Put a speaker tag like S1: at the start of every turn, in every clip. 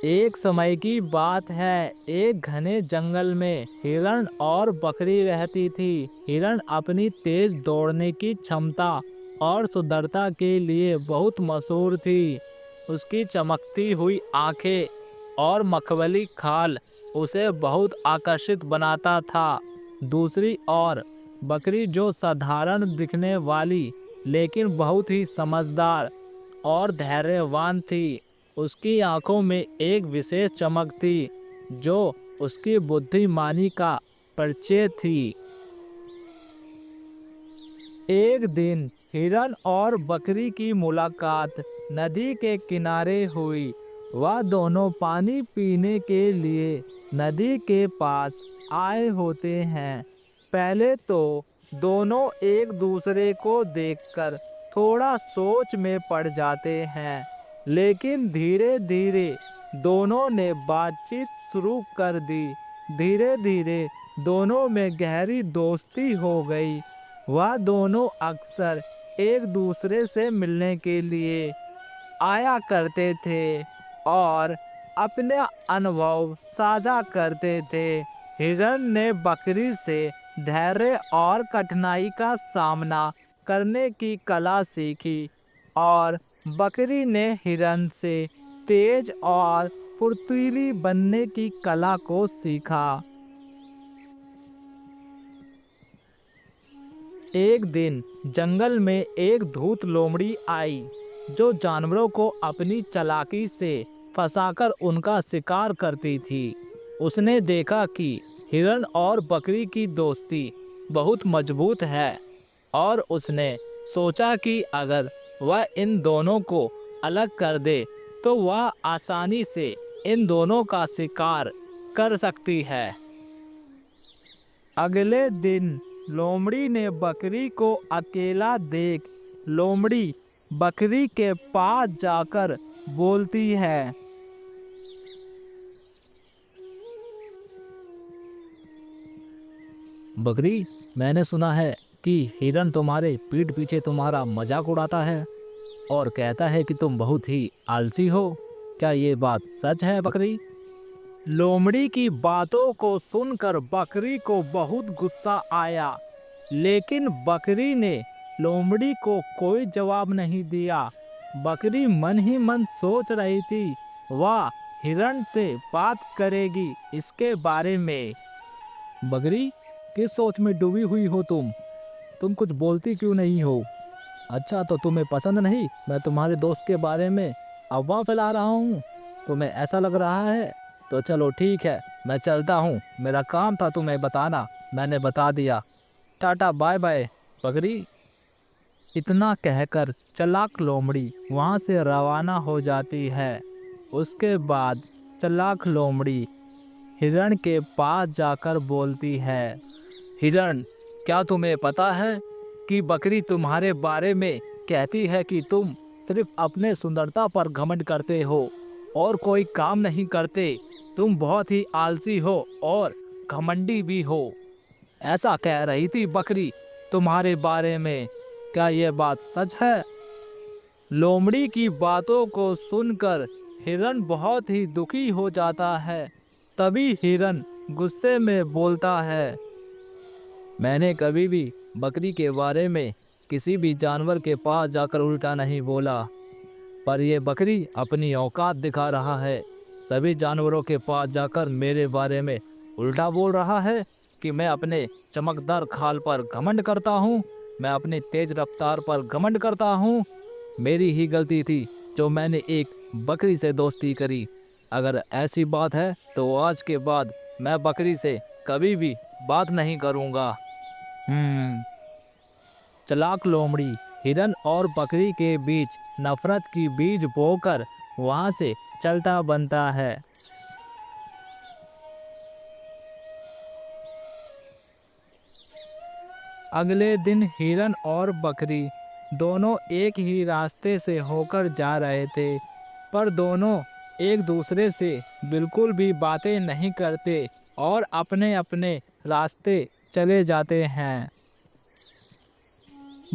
S1: एक समय की बात है, एक घने जंगल में हिरण और बकरी रहती थी। हिरण अपनी तेज दौड़ने की क्षमता और सुंदरता के लिए बहुत मशहूर थी। उसकी चमकती हुई आंखें और मखमली खाल उसे बहुत आकर्षित बनाता था। दूसरी ओर बकरी, जो साधारण दिखने वाली लेकिन बहुत ही समझदार और धैर्यवान थी, उसकी आंखों में एक विशेष चमक थी जो उसकी बुद्धिमानी का परिचय थी। एक दिन हिरन और बकरी की मुलाकात नदी के किनारे हुई। वह दोनों पानी पीने के लिए नदी के पास आए होते हैं। पहले तो दोनों एक दूसरे को देखकर थोड़ा सोच में पड़ जाते हैं, लेकिन धीरे धीरे दोनों ने बातचीत शुरू कर दी। धीरे धीरे दोनों में गहरी दोस्ती हो गई। वह दोनों अक्सर एक दूसरे से मिलने के लिए आया करते थे और अपने अनुभव साझा करते थे। हिरन ने बकरी से धैर्य और कठिनाई का सामना करने की कला सीखी और बकरी ने हिरन से तेज और फुर्तीली बनने की कला को सीखा। एक दिन जंगल में एक धूत लोमड़ी आई, जो जानवरों को अपनी चालाकी से फंसाकर उनका शिकार करती थी। उसने देखा कि हिरन और बकरी की दोस्ती बहुत मजबूत है और उसने सोचा कि अगर वह इन दोनों को अलग कर दे तो वह आसानी से इन दोनों का शिकार कर सकती है। अगले दिन लोमड़ी ने बकरी को अकेला देख लोमड़ी बकरी के पास जाकर बोलती है, बकरी, मैंने सुना है कि हिरन तुम्हारे पीठ पीछे तुम्हारा मजाक उड़ाता है और कहता है कि तुम बहुत ही आलसी हो। क्या ये बात सच है बकरी? लोमड़ी की बातों को सुनकर बकरी को बहुत गुस्सा आया, लेकिन बकरी ने लोमड़ी को कोई जवाब नहीं दिया। बकरी मन ही मन सोच रही थी वह हिरण से बात करेगी इसके बारे में। बकरी, किस सोच में डूबी हुई हो तुम कुछ बोलती क्यों नहीं हो? अच्छा, तो तुम्हें पसंद नहीं मैं तुम्हारे दोस्त के बारे में अफवाह फैला रहा हूँ? तुम्हें ऐसा लग रहा है? तो चलो ठीक है, मैं चलता हूँ। मेरा काम था तुम्हें बताना, मैंने बता दिया। टाटा बाय बाय बकरी। इतना कहकर चालाक लोमड़ी वहां से रवाना हो जाती है। उसके बाद चालाक लोमड़ी हिरण के पास जाकर बोलती है, हिरण, क्या तुम्हें पता है कि बकरी तुम्हारे बारे में कहती है कि तुम सिर्फ अपने सुंदरता पर घमंड करते हो और कोई काम नहीं करते। तुम बहुत ही आलसी हो और घमंडी भी हो। ऐसा कह रही थी बकरी तुम्हारे बारे में। क्या यह बात सच है? लोमड़ी की बातों को सुनकर हिरन बहुत ही दुखी हो जाता है। तभी हिरन गुस्से में बोलता है, मैंने कभी भी बकरी के बारे में किसी भी जानवर के पास जाकर उल्टा नहीं बोला, पर यह बकरी अपनी औकात दिखा रहा है। सभी जानवरों के पास जाकर मेरे बारे में उल्टा बोल रहा है कि मैं अपने चमकदार खाल पर घमंड करता हूँ, मैं अपनी तेज रफ्तार पर घमंड करता हूँ। मेरी ही गलती थी जो मैंने एक बकरी से दोस्ती करी। अगर ऐसी बात है तो आज के बाद मैं बकरी से कभी भी बात नहीं करूँगा। चालाक लोमड़ी हिरन और बकरी के बीच नफरत की बीज बोकर वहां से चलता बनता है। अगले दिन हिरन और बकरी दोनों एक ही रास्ते से होकर जा रहे थे, पर दोनों एक दूसरे से बिल्कुल भी बातें नहीं करते और अपने अपने रास्ते चले जाते हैं।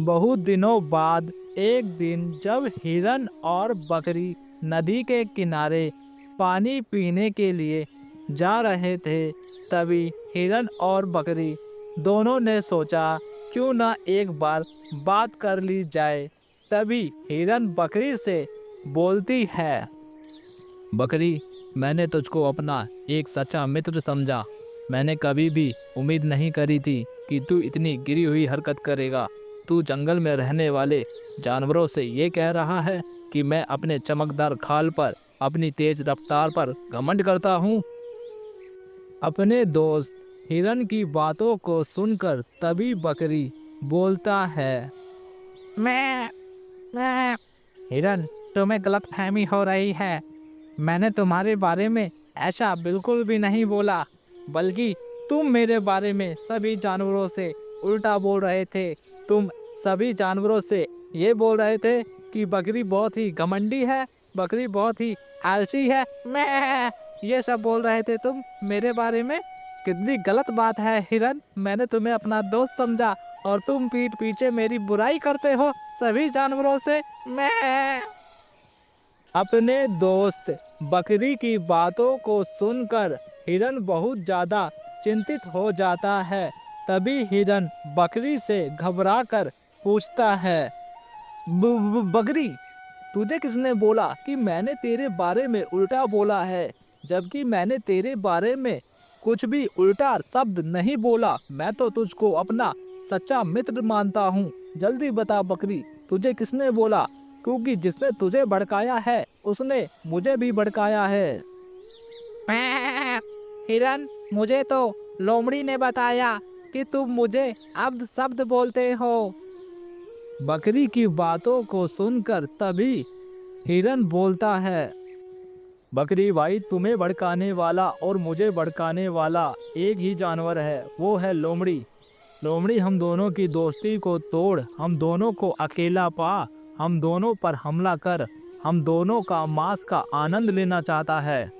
S1: बहुत दिनों बाद एक दिन जब हिरन और बकरी नदी के किनारे पानी पीने के लिए जा रहे थे, तभी हिरन और बकरी दोनों ने सोचा क्यों ना एक बार बात कर ली जाए। तभी हिरन बकरी से बोलती है, बकरी, मैंने तुझको अपना एक सच्चा मित्र समझा। मैंने कभी भी उम्मीद नहीं करी थी कि तू इतनी गिरी हुई हरकत करेगा। तू जंगल में रहने वाले जानवरों से ये कह रहा है कि मैं अपने चमकदार खाल पर, अपनी तेज रफ्तार पर घमंड करता हूँ। अपने दोस्त हिरन की बातों को सुनकर तभी बकरी बोलता है, मैं हिरन, तुम्हें गलतफहमी हो रही है। मैंने तुम्हारे बारे में ऐसा बिल्कुल भी नहीं बोला, बल्कि तुम मेरे बारे में सभी जानवरों से उल्टा बोल रहे थे। तुम सभी जानवरों से ये बोल रहे थे कि बकरी बहुत ही घमंडी है, बकरी बहुत ही आलसी है। मैं ये सब बोल रहे थे तुम मेरे बारे में। कितनी गलत बात है हिरन, मैंने तुम्हें अपना दोस्त समझा और तुम पीठ पीछे मेरी बुराई करते हो सभी जानवरों से। मैं अपने दोस्त बकरी की बातों को सुनकर हिरन बहुत ज़्यादा चिंतित हो जाता है। तभी हिरन बकरी से घबराकर पूछता है, बकरी, तुझे किसने बोला कि मैंने तेरे बारे में उल्टा बोला है, जबकि मैंने तेरे बारे में कुछ भी उल्टा शब्द नहीं बोला। मैं तो तुझको अपना सच्चा मित्र मानता हूँ। जल्दी बता बकरी, तुझे किसने बोला, क्योंकि जिसने तुझे भड़काया है उसने मुझे भी भड़काया है। हिरन, मुझे तो लोमड़ी ने बताया कि तुम मुझे अब्द शब्द बोलते हो। बकरी की बातों को सुनकर तभी हिरन बोलता है, बकरी भाई, तुम्हें भड़काने वाला और मुझे भड़काने वाला एक ही जानवर है, वो है लोमड़ी। लोमड़ी हम दोनों की दोस्ती को तोड़, हम दोनों को अकेला पा, हम दोनों पर हमला कर, हम दोनों का मांस का आनंद लेना चाहता है।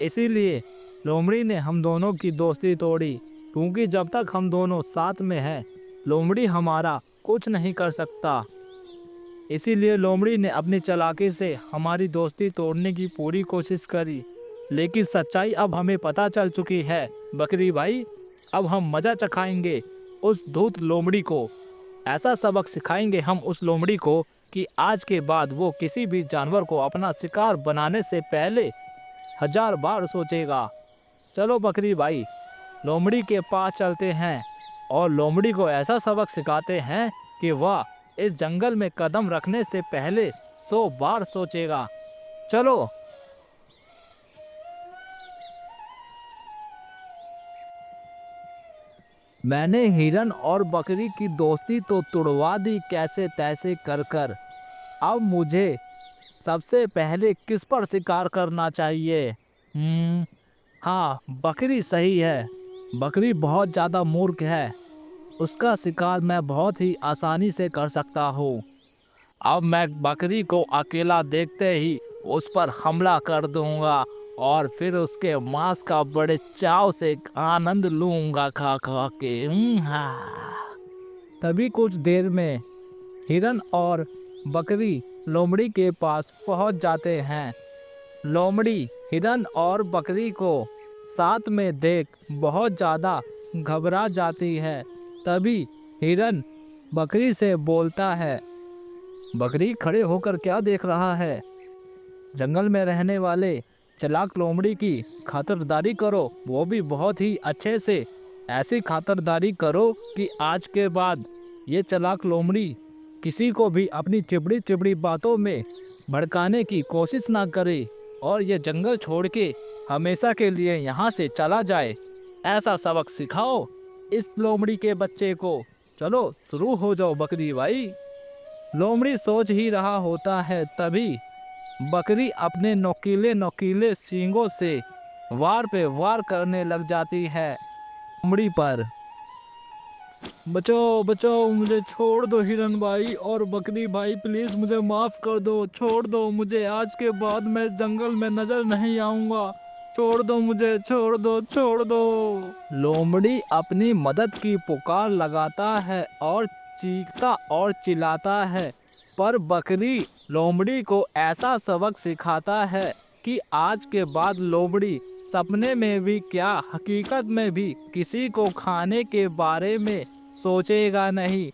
S1: इसीलिए लोमड़ी ने हम दोनों की दोस्ती तोड़ी, क्योंकि जब तक हम दोनों साथ में हैं, लोमड़ी हमारा कुछ नहीं कर सकता। इसीलिए लोमड़ी ने अपनी चालाकी से हमारी दोस्ती तोड़ने की पूरी कोशिश करी, लेकिन सच्चाई अब हमें पता चल चुकी है। बकरी भाई, अब हम मज़ा चखाएंगे उस धूर्त लोमड़ी को। ऐसा सबक सिखाएंगे हम उस लोमड़ी को कि आज के बाद वो किसी भी जानवर को अपना शिकार बनाने से पहले 1000 बार सोचेगा। चलो बकरी भाई, लोमड़ी के पास चलते हैं और लोमड़ी को ऐसा सबक सिखाते हैं कि वह इस जंगल में कदम रखने से पहले 100 बार सोचेगा। चलो। मैंने हिरन और बकरी की दोस्ती तो तुड़वा दी कैसे तैसे कर कर। अब मुझे सबसे पहले किस पर शिकार करना चाहिए? हाँ, बकरी सही है। बकरी बहुत ज़्यादा मूर्ख है, उसका शिकार मैं बहुत ही आसानी से कर सकता हूँ। अब मैं बकरी को अकेला देखते ही उस पर हमला कर दूंगा और फिर उसके मांस का बड़े चाव से आनंद लूंगा खा खा के। हाँ। तभी कुछ देर में हिरन और बकरी लोमड़ी के पास पहुंच जाते हैं। लोमड़ी हिरन और बकरी को साथ में देख बहुत ज़्यादा घबरा जाती है। तभी हिरन बकरी से बोलता है, बकरी, खड़े होकर क्या देख रहा है? जंगल में रहने वाले चालाक लोमड़ी की खातिरदारी करो, वो भी बहुत ही अच्छे से। ऐसी खातिरदारी करो कि आज के बाद ये चालाक लोमड़ी किसी को भी अपनी चिबड़ी चिबड़ी बातों में भड़काने की कोशिश ना करे और ये जंगल छोड़ के हमेशा के लिए यहाँ से चला जाए। ऐसा सबक सिखाओ इस लोमड़ी के बच्चे को। चलो शुरू हो जाओ बकरी भाई। लोमड़ी सोच ही रहा होता है, तभी बकरी अपने नोकीले नोकीले सींगों से वार पे वार करने लग जाती है लोमड़ी पर। बचाओ बचाओ, मुझे छोड़ दो हिरन भाई और बकरी भाई, प्लीज मुझे माफ कर दो, छोड़ दो मुझे। आज के बाद मैं जंगल में नजर नहीं आऊंगा। छोड़ दो मुझे, छोड़ दो, छोड़ दो। लोमड़ी अपनी मदद की पुकार लगाता है और चीखता और चिल्लाता है, पर बकरी लोमड़ी को ऐसा सबक सिखाता है कि आज के बाद लोमड़ी सपने में भी क्या हकीकत में भी किसी को खाने के बारे में सोचेगा नहीं।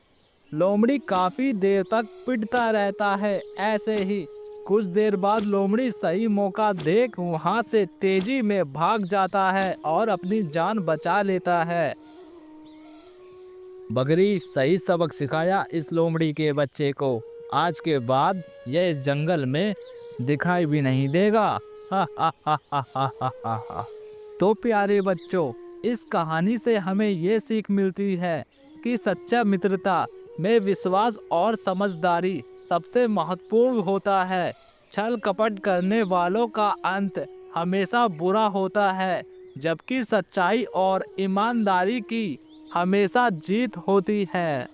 S1: लोमड़ी काफी देर तक पिटता रहता है। ऐसे ही कुछ देर बाद लोमड़ी सही मौका देख वहां से तेजी में भाग जाता है और अपनी जान बचा लेता है। बकरी सही सबक सिखाया इस लोमड़ी के बच्चे को। आज के बाद यह इस जंगल में दिखाई भी नहीं देगा। हा हा हा हा हा हा हा हा। तो प्यारे बच्चों, इस कहानी से हमें ये सीख मिलती है कि सच्चा मित्रता में विश्वास और समझदारी सबसे महत्वपूर्ण होता है। छल कपट करने वालों का अंत हमेशा बुरा होता है, जबकि सच्चाई और ईमानदारी की हमेशा जीत होती है।